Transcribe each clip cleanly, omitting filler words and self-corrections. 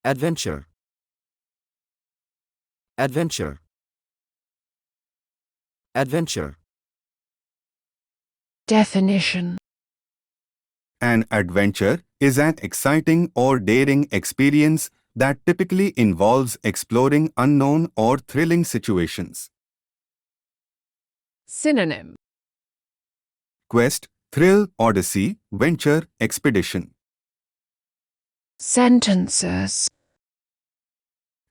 Adventure. Adventure. Adventure. Definition. An adventure is an exciting or daring experience that typically involves exploring unknown or thrilling situations. Synonym. Quest, thrill, odyssey, venture, expedition. Sentences.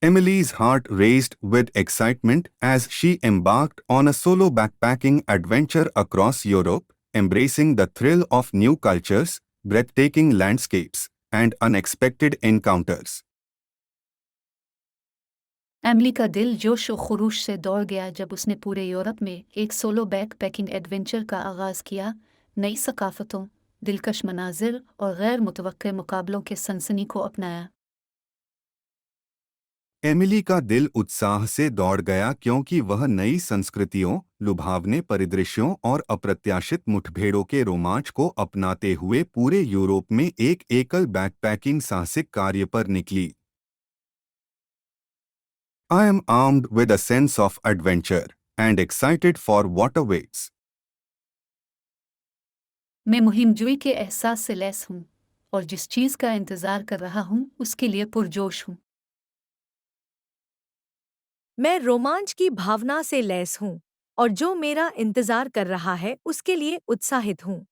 Emily's heart raced with excitement as she embarked on a solo backpacking adventure across Europe, embracing the thrill of new cultures, breathtaking landscapes, and unexpected encounters. Emily का दिल जोश और खरूश से दौड़ गया जब उसने पूरे यूरोप में एक सोलो बैकपैकिंग एडवेंचर का आगाज़ किया। नई सकाफतों, दिलकश मनाजिर और गैर मुतवक्के मुकाबलों के सनसनी को अपनाया। एमिली का दिल उत्साह से दौड़ गया क्योंकि वह नई संस्कृतियों, लुभावने परिदृश्यों और अप्रत्याशित मुठभेड़ों के रोमांच को अपनाते हुए पूरे यूरोप में एक एकल बैकपैकिंग साहसिक कार्य पर निकली। I am armed with a sense of adventure and excited for what awaits. मैं मुहिमजुई के एहसास से लैस हूँ और जिस चीज़ का इंतज़ार कर रहा हूँ उसके लिए पुरजोश हूँ। मैं रोमांच की भावना से लैस हूँ और जो मेरा इंतजार कर रहा है उसके लिए उत्साहित हूँ।